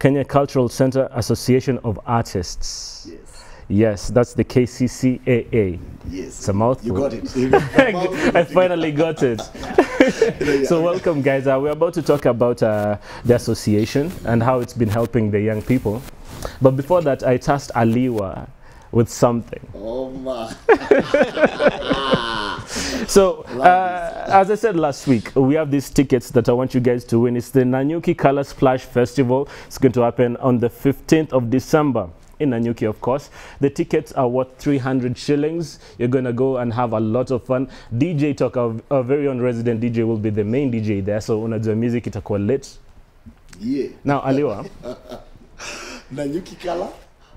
Kenya Cultural Center Association of Artists. Yes. Yes, that's the KCCAA. Yes. It's a mouthful. You got it. I finally got it. So welcome, guys. We're about to talk about the association and how it's been helping the young people. But before that, I tasked Aliwa with something. Oh, my. So, as I said last week, we have these tickets that I want you guys to win. It's the Nanyuki Color Splash Festival. It's going to happen on the 15th of December. In Nanyuki, of course. The tickets are worth 300 shillings. You're going to go and have a lot of fun. DJ Talk, our very own resident DJ, will be the main DJ there. So, unajua music itakuwa lit. Yeah. Now, Aliwa. Nanyuki Color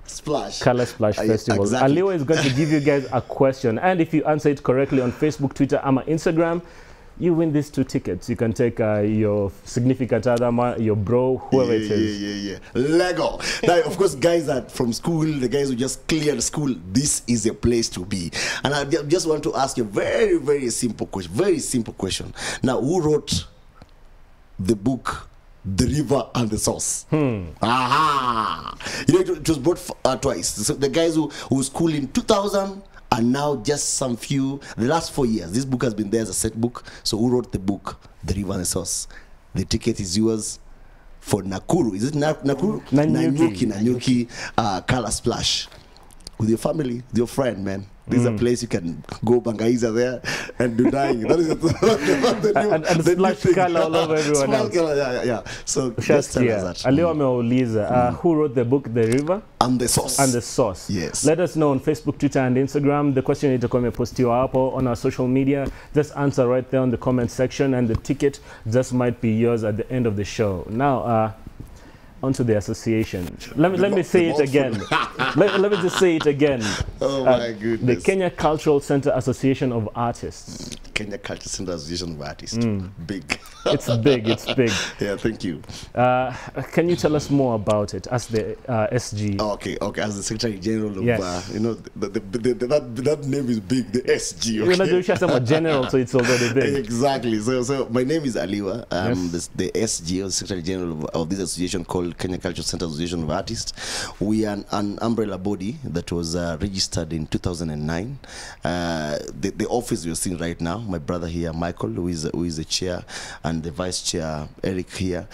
Splash. Color Splash Festival. Exactly. Aliwa is going to give you guys a question. And if you answer it correctly on Facebook, Twitter, and Instagram, you win these 2 tickets. You can take your significant other, your bro, whoever it is. Yeah. Lego. Now, of course, guys that from school, the guys who just cleared school, this is a place to be. And I just want to ask you a very, very simple question. Very simple question. Now, who wrote the book The River and the Source? Aha! You know, it was brought twice. So the guys who schooled in 2000 and now just some few, the last 4 years, this book has been there as a set book. So who wrote the book, The River and the Source? The ticket is yours for Nakuru. Is it Nakuru? Nanyuki Color Splash. With your family, with your friend, man. This is a place you can go Bangaiza there and do dying. That is and splash color all over everyone else. Color, yeah. So just tell us that. Aliwa ameuliza, who wrote the book The River and the Source? And the Source. Yes. Let us know on Facebook, Twitter, and Instagram. The question itakuwa imepostiwa hapo on our social media. Just answer right there on the comment section, and the ticket just might be yours at the end of the show. Now, onto the association. Let me say it again. let me just say it again. Oh my goodness. The Kenya Cultural Center Association of Artists. Kenya Cultural Center Association of Artists. Big. It's big. Yeah, thank you. Can you tell us more about it as the SG? Okay. As the Secretary General of, yes. You know, that name is big. The SG. Okay? You should have general, so it's already big. Exactly. So my name is Aliwa. Yes. The SG, or the Secretary General of this association called Kenya Cultural Center Association of Artists. We are an umbrella body that was registered in 2009. The office you're seeing right now, my brother here, Michael, who is the chair, and the vice chair, Eric, here.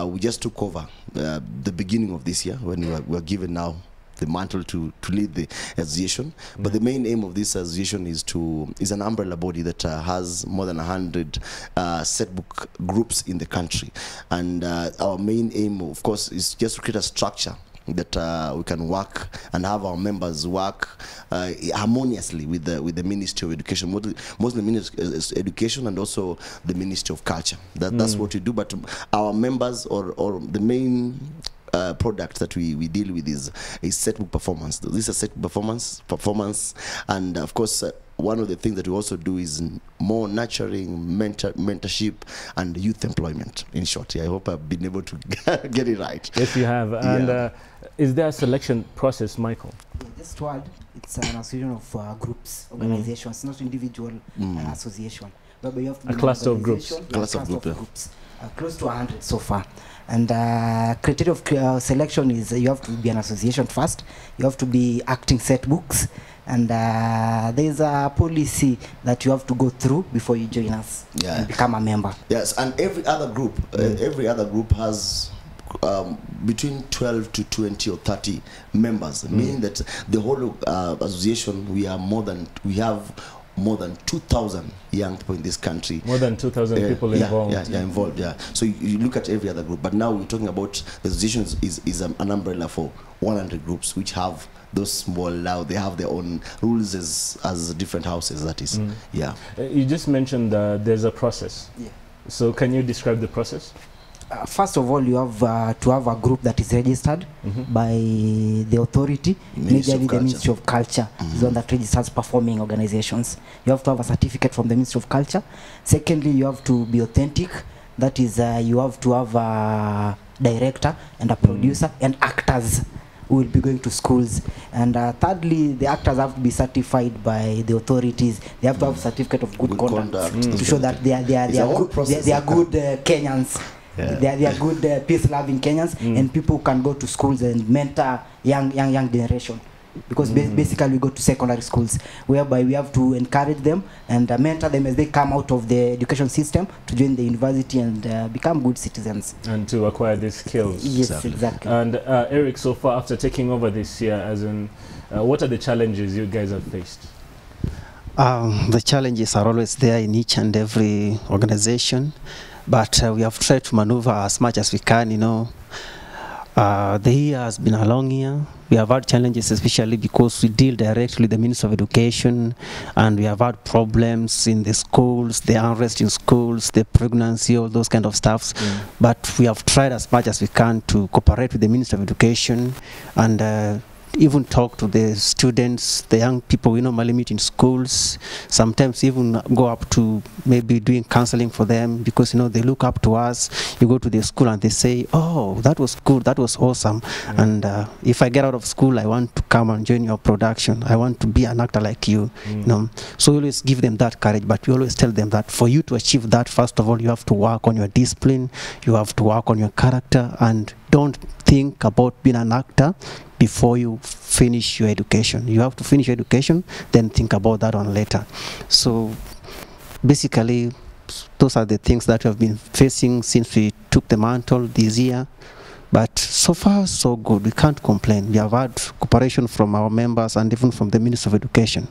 We just took over the beginning of this year when we were given now the mantle to lead the association. But the main aim of this association is an umbrella body that has more than 100 set book groups in the country. And our main aim, of course, is just to create a structure that we can work and have our members work harmoniously with the Ministry of Education, mostly the Ministry of Education and also the Ministry of Culture. That's what we do. But our members or the main product that we deal with is set book performance. This is a set performance, and of course one of the things that we also do is more nurturing, mentorship, and youth employment. In short, I hope I've been able to get it right. Yes, you have. And is there a selection process, Michael? This word, it's an association of groups, organizations, not individual association. But you have to a cluster of groups. Cluster of groups. Close to 100 so far. And criteria of selection is you have to be an association first. You have to be acting set books. And there's a policy that you have to go through before you join us and become a member. Yes, and every other group has between 12 to 20 or 30 members, meaning that the whole association we have more than 2,000 young people in this country. More than 2,000 people involved. Involved. So you look at every other group, but now we're talking about the association is an umbrella for 100 groups, which have those small now. They have their own rules as different houses. That is, You just mentioned there's a process. Yeah. So can you describe the process? First of all, you have to have a group that is registered by the authority, majorly the Ministry of Culture, is one that registers performing organizations. You have to have a certificate from the Ministry of Culture. Secondly, you have to be authentic. That is, you have to have a director and a producer and actors who will be going to schools. And thirdly, the actors have to be certified by the authorities. They have to have a certificate of good conduct to show that they are good Kenyans. They are good peace-loving Kenyans and people who can go to schools and mentor young generation. Because basically we go to secondary schools whereby we have to encourage them and mentor them as they come out of the education system to join the university and become good citizens. And to acquire these skills. Yes, exactly. And Eric, so far after taking over this year, what are the challenges you guys have faced? The challenges are always there in each and every organization, but we have tried to maneuver as much as we can, you know. The year has been a long year. We have had challenges, especially because we deal directly with the Ministry of Education, and we have had problems in the schools, the unrest in schools, the pregnancy, all those kind of stuffs. But we have tried as much as we can to cooperate with the Ministry of Education and even talk to the students, the young people we normally meet in schools, sometimes even go up to maybe doing counseling for them, because you know they look up to us. You go to the school and they say, oh, that was good, that was awesome, and if I get out of school I want to come and join your production, I want to be an actor like you. You know, so we always give them that courage, but we always tell them that for you to achieve that, first of all you have to work on your discipline, you have to work on your character, and don't think about being an actor before you finish your education. You have to finish your education, then think about that one later. So basically those are the things that we have been facing since we took the mantle this year, but so far so good. We can't complain. We have had cooperation from our members and even from the Ministry of Education.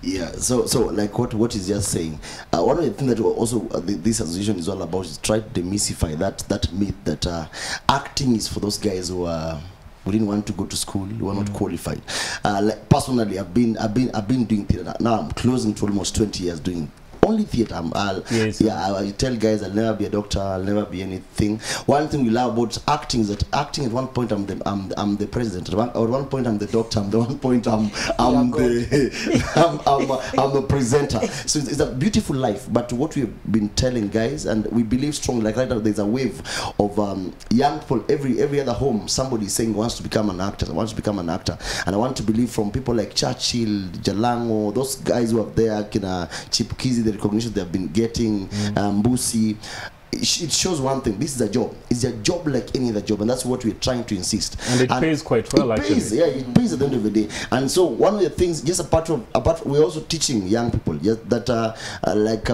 Yeah, so like what is just saying, one of the things that also this association is all about is try to demystify that myth that acting is for those guys who didn't want to go to school, who are not qualified. Like personally, I've been doing theater. Now I'm closing to almost 20 years doing only theater. I tell guys I'll never be a doctor, I'll never be anything. One thing we love about acting is that acting at one point I'm the president, at one point I'm the doctor, at one point I'm the presenter. So it's a beautiful life. But what we've been telling guys, and we believe strongly, like right now there's a wave of young people, every other home somebody is saying wants to become an actor, and I want to believe from people like Churchill, Jalango, those guys who are there, Kina Chipukizi, the recognition they have been getting, Mbusi. It shows one thing: this is a job. It's a job like any other job, and that's what we're trying to insist. And it pays quite well, actually. Yeah, it pays at the end of the day. And so one of the things, just apart from we're also teaching young people that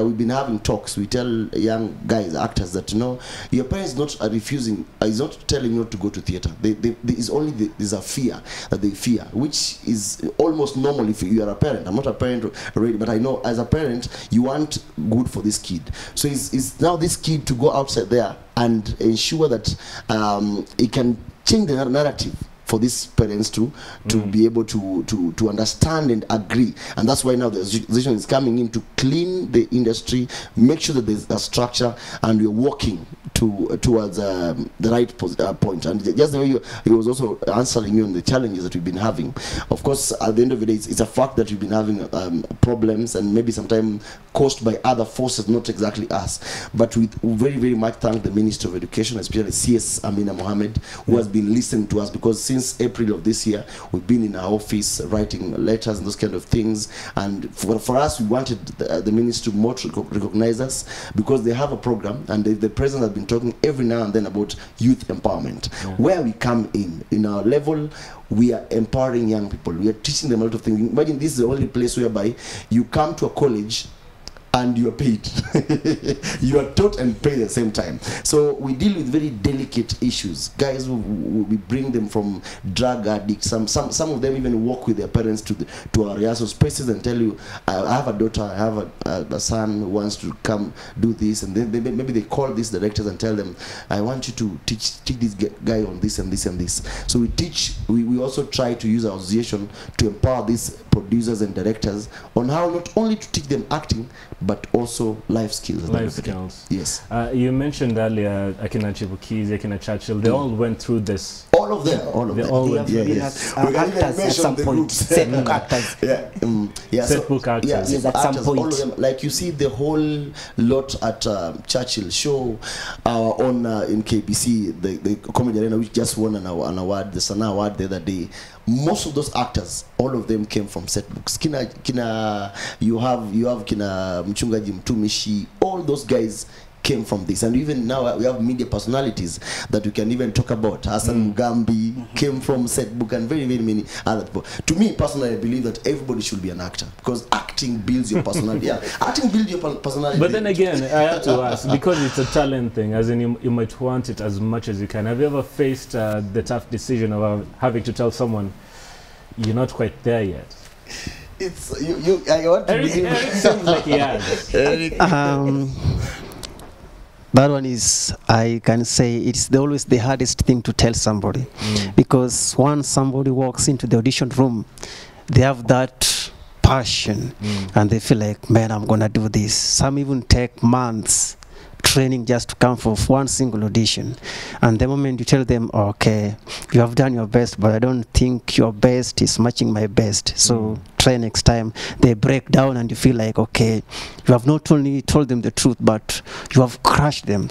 we've been having talks. We tell young guys, actors, that your parents not refusing, is not telling you not to go to theater. There's a fear that they fear, which is almost normal if you are a parent. I'm not a parent already, but I know as a parent you want good for this kid. So it's now this kid to go outside there and ensure that it can change the narrative for these parents to be able to understand and agree. And that's why now the association is coming in to clean the industry, make sure that there's a structure, and we're working towards the right point. And just the way he was also answering you on the challenges that we've been having. Of course, at the end of the day, it's a fact that we've been having problems, and maybe sometimes caused by other forces, not exactly us. But we very, very much thank the Minister of Education, especially CS Amina Mohammed, who has been listening to us, because since April of this year, we've been in our office writing letters and those kind of things. And for us, we wanted the Minister to more recognize us, because they have a program, and the President has been talking every now and then about youth empowerment. Where we come in our level, we are empowering young people. We are teaching them a lot of things. Imagine this is the only place whereby you come to a college and you are paid. You are taught and paid at the same time. So we deal with very delicate issues. Guys, we bring them from drug addicts. Some of them even walk with their parents to our rehearsal spaces and tell you, I have a daughter, I have a son who wants to come do this, and then maybe they call these directors and tell them, I want you to teach this guy on this and this and this. So we teach. We also try to use our association to empower these producers and directors on how not only to teach them acting, but also life skills. Life skills. Yes. You mentioned earlier Akina Chibukizi, Akina Churchill. They all went through this. All of them. All went through this. Actors at some point. Set book actors. Set book actors. Yes, at some point. All of them. Like you see the whole lot at Churchill show on in KBC, the comedy arena, which just won an award, the Sana Award the other day. Most of those actors, all of them came from set books. You have Kina Mchungaji Mtumishi, all those guys came from this. And even now we have media personalities that we can even talk about. Hassan Mugambi came from Set Book and very, very many other people. To me personally, I believe that everybody should be an actor because acting builds your personality. Yeah, acting builds your personality. But then again, I have to ask, because it's a talent thing, as in you might want it as much as you can. Have you ever faced the tough decision of having to tell someone you're not quite there yet? It's I want to believe. Eric seems like he has. That one is, I can say, it's always the hardest thing to tell somebody. Because once somebody walks into the audition room, they have that passion and they feel like, man, I'm going to do this. Some even take months training just to come for one single audition. And the moment you tell them, okay, you have done your best, but I don't think your best is matching my best, so try next time, they break down and you feel like, okay, you have not only told them the truth, but you have crushed them.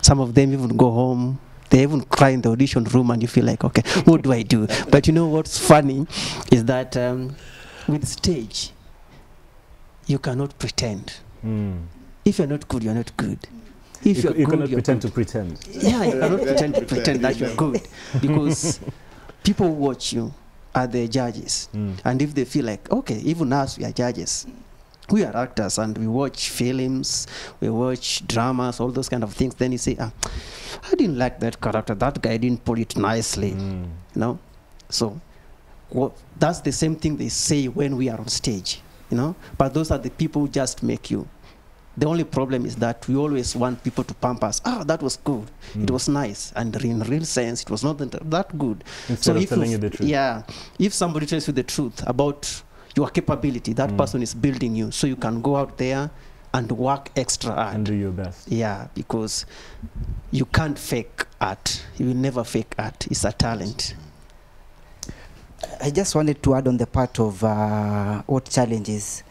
Some of them even go home, they even cry in the audition room, and you feel like, okay, what do I do? But you know what's funny is that with stage, you cannot pretend. If you're not good, you're not good. If you cannot pretend to pretend. Yeah, you cannot pretend to pretend that you're good, because people watch you are the judges, and if they feel like, okay, even us, we are judges, we are actors, and we watch films, we watch dramas, all those kind of things, then you say, I didn't like that character, that guy didn't put it nicely, you know. So that's the same thing they say when we are on stage, you know. But those are the people who just make you. The only problem is that we always want people to pump us. That was good. It was nice. And in real sense, it was not that good. Instead of telling you the truth. Yeah. If somebody tells you the truth about your capability, that person is building you. So you can go out there and work extra hard. And do your best. Yeah, because you can't fake art. You will never fake art. It's a talent. I just wanted to add on the part of what challenges.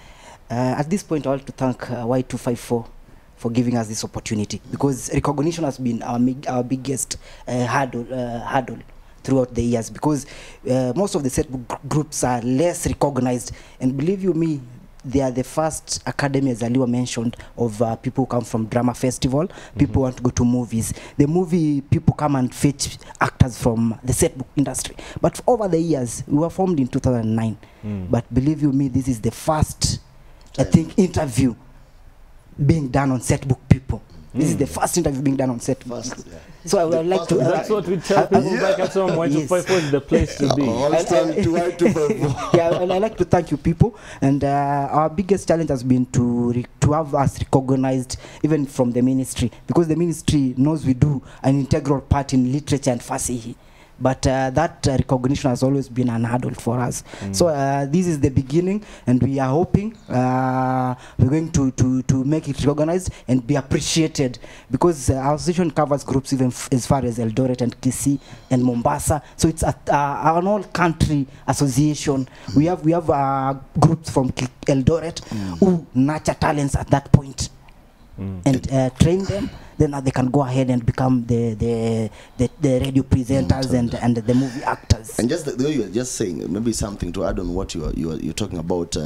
At this point, I want to thank Y254 for giving us this opportunity, because recognition has been our biggest hurdle throughout the years, because most of the set groups are less recognized, and believe you me, they are the first academy, as Aliwa mentioned, of people who come from drama festival, people want to go to movies. The movie people come and fetch actors from the set book industry. But over the years, we were formed in 2009. But believe you me, this is the first, I think, interview being done on set book people. This is the first interview being done on set book. So I would like to... That's what we tell people back at home. Y254 is the place to be. And I'd like to thank you people. And our biggest challenge has been to have us recognized even from the ministry, because the ministry knows we do an integral part in literature and Fasihi. But that recognition has always been an hurdle for us. So this is the beginning, and we are hoping we're going to make it recognized and be appreciated, because our association covers groups even as far as Eldoret and Kisii and Mombasa. So it's an all-country association. We have groups from Eldoret who nurture talents at that point and train them. Then they can go ahead and become the radio presenters and the movie actors. And just the way you were just saying, maybe something to add on what you're talking about.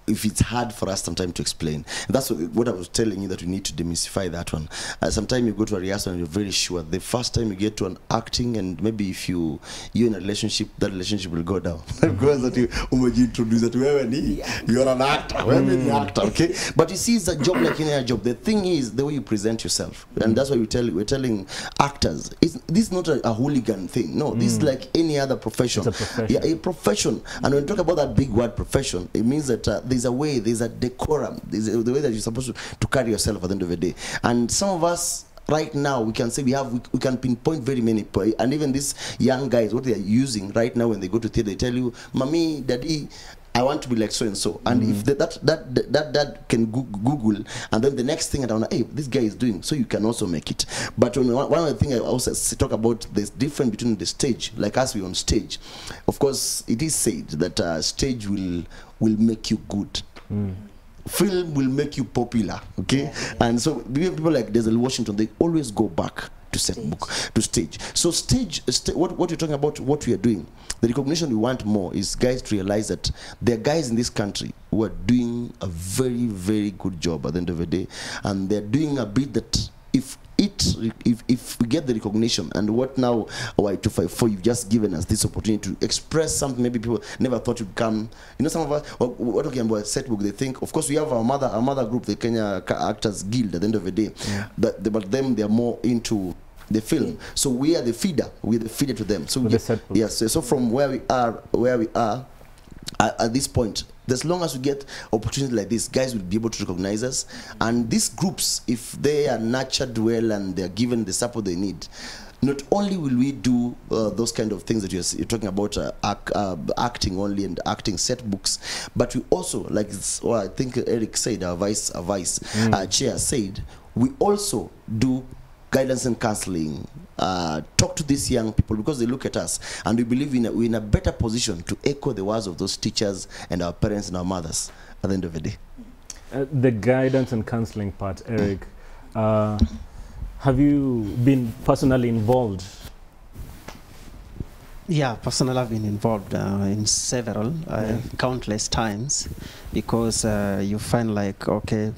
If it's hard for us sometimes to explain, that's what I was telling you, that we need to demystify that one. Sometimes you go to a rehearsal and you're very sure the first time you get to an acting, and maybe if you're in a relationship, that relationship will go down because that introduce that you're an actor, an actor, okay? But you see, it's a job like any other job. The thing is the way you present yourself, and that's why we're telling actors, this is not a hooligan thing. No, this is like any other profession. It's a profession. Yeah, a profession. And when we talk about that big word profession, it means that there's a way, there's a decorum, there's the way that you're supposed to carry yourself at the end of the day. And some of us right now, we can say we can pinpoint very many, and even these young guys, what they are using right now when they go to theater, they tell you, "Mommy, Daddy, I want to be like so and so." And if that can Google, and then the next thing I don't know, hey, this guy is doing, so you can also make it. But one of the things I also talk about, there's difference between the stage, like us, we on stage. Of course, it is said that stage will make you good. Film will make you popular, okay? And so people like Denzel Washington, they always go back to set book to stage. So what you're talking about, what we are doing, the recognition we want more is guys to realize that there are guys in this country who are doing a very, very good job at the end of the day, and they're doing a bit that if we get the recognition, and what now Y254, you've just given us this opportunity to express something maybe people never thought would come. You know, some of us, we're talking about set book, they think, of course we have our mother group, the Kenya Actors Guild at the end of the day, but them, they're more into the film. So we are the feeder, to them. So yes, so from where we are at this point, as long as we get opportunities like this, guys will be able to recognize us. And these groups, if they are nurtured well and they're given the support they need, not only will we do those kind of things that you're talking about, acting only and acting set books, but we also, like I think Eric said, our vice chair said, we also do guidance and counseling, talk to these young people, because they look at us and we believe we're in a better position to echo the words of those teachers and our parents and our mothers at the end of the day. The guidance and counseling part, Eric, have you been personally involved? Yeah, personally I've been involved in several, countless times, because you find like, okay,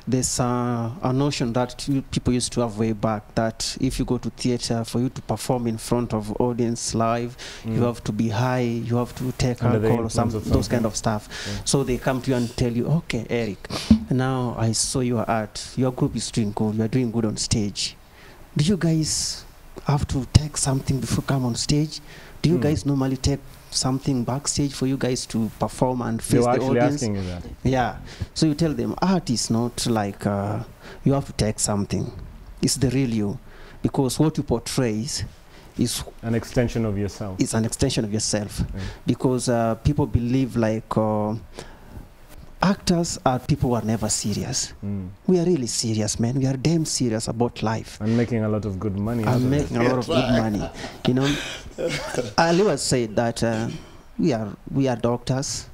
there's a notion that people used to have way back, that if you go to theater, for you to perform in front of audience live, you have to be high, you have to take alcohol or those kind of stuff. So they come to you and tell you, okay, Eric, now I saw your art, your group is doing good, you're doing good on stage. Do you guys have to take something before you come on stage? Do you guys normally take something backstage for you guys to perform and face the audience? Asking you that. Yeah. So you tell them, art is not like you have to take something. It's the real you, because what you portray is an extension of yourself. It's an extension of yourself, because people believe like actors are people who are never serious. We are really serious, man. We are damn serious about life. And making a lot of good money. And making a lot of good money. You know, I always say that we are doctors.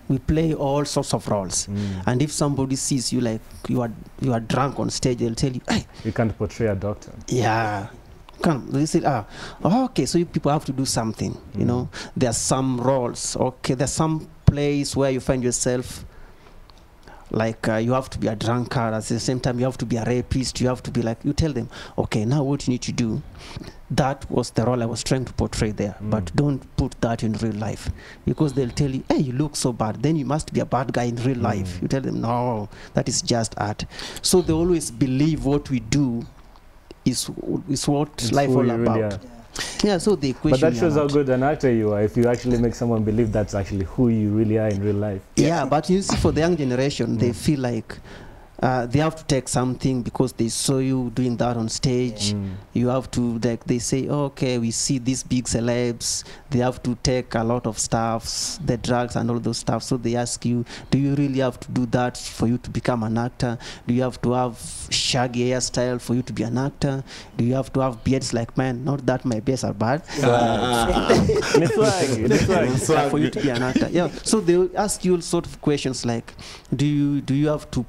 We play all sorts of roles. And if somebody sees you like you are drunk on stage, they'll tell you, hey, you can't portray a doctor. Yeah. They say, okay, so you people have to do something. You know, there are some roles. Okay, there's some place where you find yourself like you have to be a drunkard, at the same time you have to be a rapist, you have to be like, you tell them, okay, now what you need to do, that was the role I was trying to portray there, but don't put that in real life, because they'll tell you, hey, you look so bad, then you must be a bad guy in real life. You tell them, no, that is just art. So they always believe what we do is what it's life all about. Really, yeah, so they question. But that shows how good an actor you are, if you actually make someone believe that's actually who you really are in real life. Yeah, but you see, for the young generation, they feel like they have to take something because they saw you doing that on stage. You have to, like, they say, oh, okay, we see these big celebs, they have to take a lot of stuff, the drugs and all those stuff. So they ask you, do you really have to do that for you to become an actor? Do you have to have shaggy hairstyle for you to be an actor? Do you have to have beards like mine? Not that my beards are bad. For you to be an actor. Yeah. So they ask you all sort of questions like, do you have to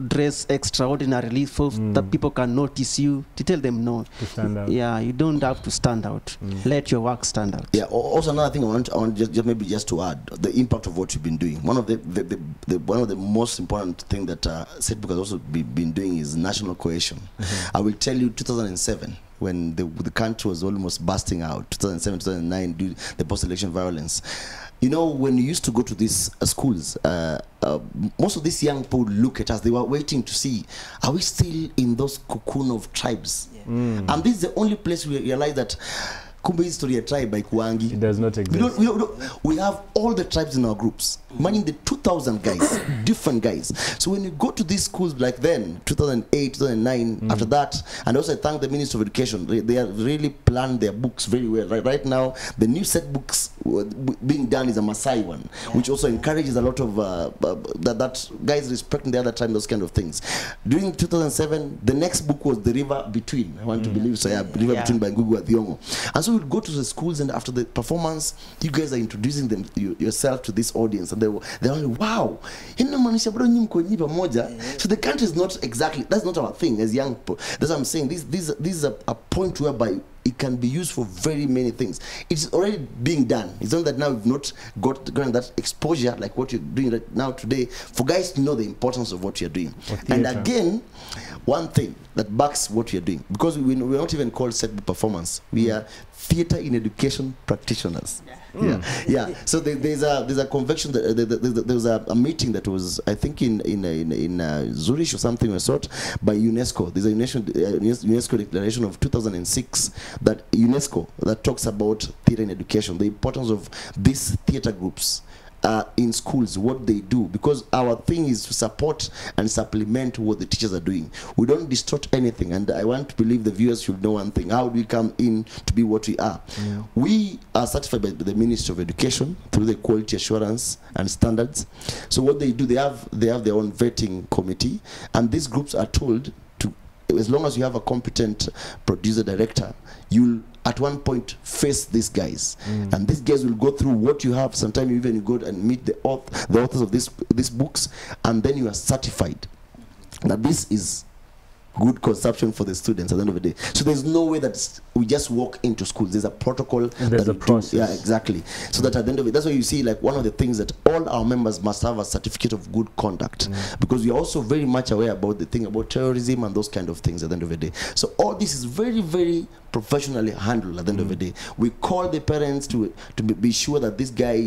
dress extraordinarily so that people can notice you? To tell them no. To stand out. Yeah, you don't have to stand out. Let your work stand out. Yeah. Also, another thing I want just to add, the impact of what you've been doing. One of the most important thing that Setbook has also been doing is national cohesion. I will tell you, 2007. When the country was almost busting out, 2007, 2009, due to the post-election violence. You know, when you used to go to these schools, most of these young people would look at us, they were waiting to see, are we still in those cocoon of tribes? And this is the only place we realize that Kumbe history a tribe by Kuangi. It does not exist. We have all the tribes in our groups, meaning the 2,000 guys, different guys. So when you go to these schools like then, 2008, 2009, after that, and also I thank the Ministry of Education, they have really planned their books very well. Right now, the new set books being done is a Maasai one, which also encourages a lot of that guys respecting the other time, those kind of things. During 2007, the next book was The River Between. I want to believe so. Yeah, River Between by Ngugi wa Thiong'o. And so we'd go to the schools, and after the performance, you guys are introducing them yourself to this audience, and they're like, wow, so the country is not exactly, that's not our thing as young people. That's what I'm saying. This is a point whereby it can be used for very many things. It's already being done. It's not that now we've not gotten that exposure like what you're doing right now today, for guys to know the importance of what you're doing. And again, one thing that backs what you're doing, because we're not even called set performance. We are theater in education practitioners. Yeah. So there's a convention. There was a meeting that was, I think, in Zurich or something of sort, by UNESCO. There's a UNESCO declaration of 2006 that UNESCO that talks about theater in education, the importance of these theater groups in schools, what they do, because our thing is to support and supplement what the teachers are doing. We don't distort anything, and I want to believe the viewers should know one thing: how do we come in to be what we are? We are certified by the Ministry of Education through the quality assurance and standards. So what they do, they have their own vetting committee, and these groups are told to, as long as you have a competent producer director, you'll at one point face these guys, and these guys will go through what you have. Sometimes even you go and meet the authors of these books, and then you are certified that this is good consumption for the students at the end of the day. So there's no way that we just walk into schools. There's a protocol. There's a process. Yeah, exactly. So that at the end of it, that's why you see, like, one of the things that all our members must have a certificate of good conduct, because we are also very much aware about the thing about terrorism and those kind of things at the end of the day. So all this is very, very professionally handled at the end of the day. We call the parents to be sure that this guy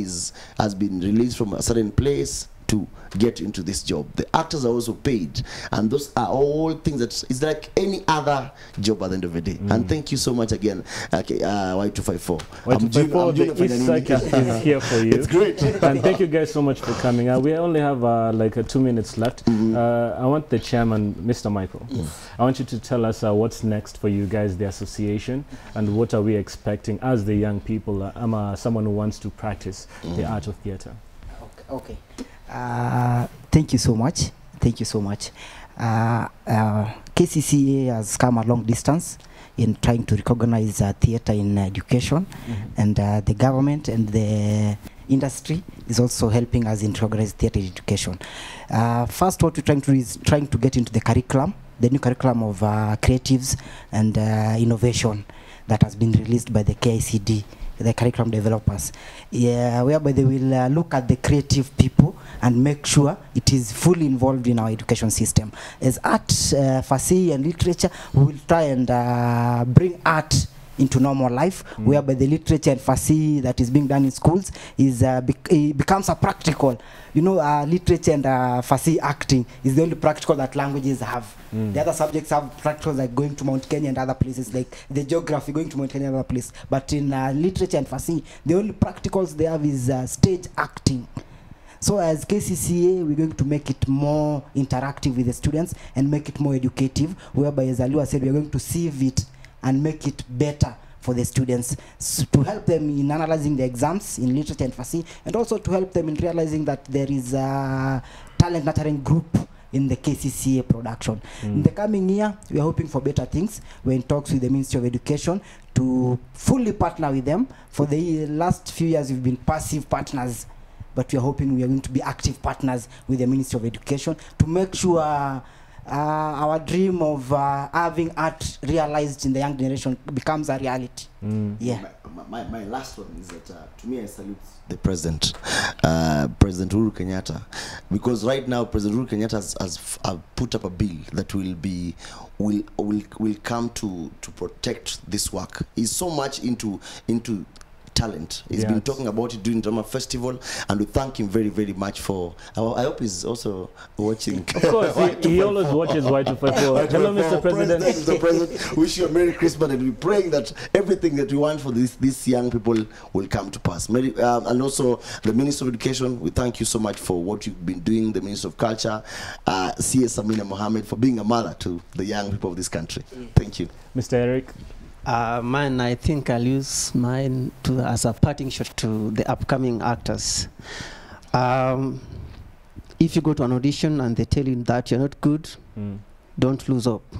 has been released from a certain place to get into this job. The actors are also paid, and those are all things that is like any other job at the end of the day. And thank you so much again, Y254. Y254, the East Circuit is here for you. It's great. And thank you guys so much for coming. We only have like 2 minutes left. I want the chairman, Mr. Michael, I want you to tell us what's next for you guys, the association, and what are we expecting as the young people. I'm someone who wants to practice the art of theater. Okay. Thank you so much. Thank you so much. KCCA has come a long distance in trying to recognize theater in education, and the government and the industry is also helping us in recognize theater in education. First, what we're trying to do is trying to get into the curriculum, the new curriculum of creatives and innovation that has been released by the KICD, the curriculum developers, whereby they will look at the creative people and make sure it is fully involved in our education system. As art, Fasihi and literature, we will try and bring art into normal life, whereby the literature and Fasihi that is being done in schools is becomes a practical. You know, literature and Fasihi acting is the only practical that languages have. The other subjects have practicals like going to Mount Kenya and other places, like the geography, going to Mount Kenya and other places. But in literature and Fasihi, the only practicals they have is stage acting. So as KCCA, we're going to make it more interactive with the students and make it more educative, whereby, as Aliwa said, we're going to sieve it and make it better for the students, to help them in analyzing the exams in literature and Fasihi, and also to help them in realizing that there is a talent nurturing group in the KCCA production. In the coming year, we are hoping for better things. We're in talks with the Ministry of Education to fully partner with them. For the last few years, we've been passive partners, but we are hoping we are going to be active partners with the Ministry of Education to make sure our dream of having art realized in the young generation becomes a reality. Yeah. My last one is that to me, I salute the president, President Uhuru Kenyatta, because right now President Uhuru Kenyatta has put up a bill that will come to protect this work. He's so much into talent. He's been talking about it during Drama Festival, and we thank him very, very much for. I hope he's also watching. Of course, he always watches Y254. Hello, Mr. President. Mr. President, wish you a Merry Christmas, and we're praying that everything that we want for these young people will come to pass. And also the Minister of Education, we thank you so much for what you've been doing. The Minister of Culture, CS Amina Mohammed, for being a mother to the young people of this country. Thank you, Mr. Eric. Mine, I think I'll use mine as a parting shot to the upcoming actors. If you go to an audition and they tell you that you're not good, don't lose hope.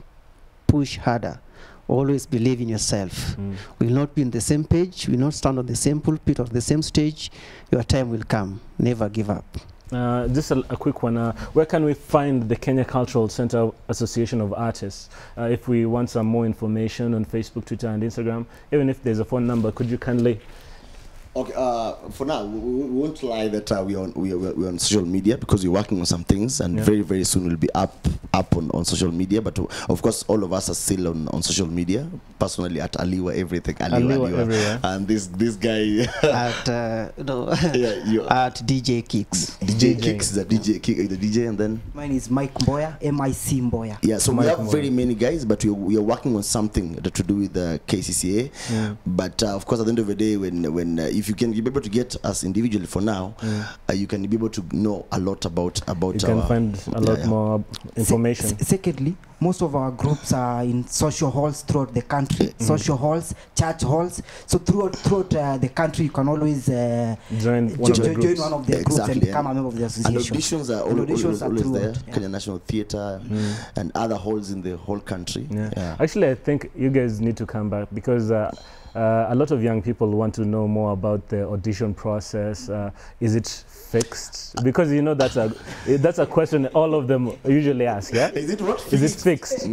Push harder. Always believe in yourself. We'll not be on the same page. We'll not stand on the same pulpit or the same stage. Your time will come. Never give up. Just a quick one. Where can we find the Kenya Cultural Center Association of Artists? If we want some more information on Facebook, Twitter, and Instagram, even if there's a phone number, could you kindly? Okay, for now, we won't lie that we're on social media because we're working on some things, and very, very soon we'll be up on social media. But of course, all of us are still on social media. Personally, at Aliwa, everything. Aliwa. Everywhere. And this guy At at DJ Kicks. DJ Kicks, the DJ, and then Mine is Mike Mboya, M-I-C Mboya. yeah. So we have very many guys, but we are working on something to do with the KCCA. But of course, at the end of the day, when if you can be able to get us individually for now, you can be able to know a lot about you can find a lot more information. Secondly, most of our groups are in social halls throughout the country, social halls, church halls. So throughout the country, you can always join one of the groups and become a member of the association. And auditions are always there. Yeah. Kenya National Theatre and other halls in the whole country. Actually, I think you guys need to come back because a lot of young people want to know more about the audition process. Is it fixed? Because you know that's a question all of them usually ask. Yeah. Is it what? Is it fixed?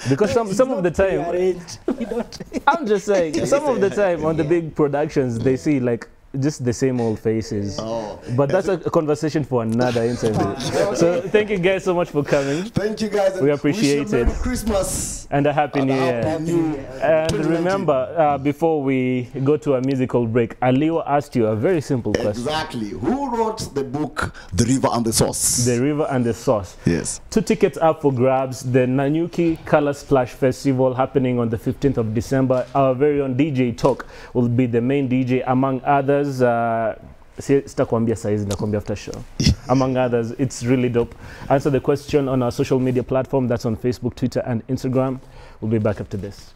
Because some of the time, I'm just saying, some of the time on the big productions they see like just the same old faces. But that's a conversation for another interview. So thank you guys so much for coming. Thank you guys. We appreciate it. Merry Christmas and a happy new year. And remember, before we go to a musical break, Aliwa asked you a very simple question. Exactly. Who wrote the book The River and the Source? The River and the Source. Yes. 2 tickets up for grabs. The Nanyuki Color Splash Festival happening on the 15th of December. Our very own DJ Talk will be the main DJ, among others. Sitakwambia saizi nakwambia after show. Among others, it's really dope. Answer the question on our social media platform. That's on Facebook, Twitter, and Instagram. We'll be back after this.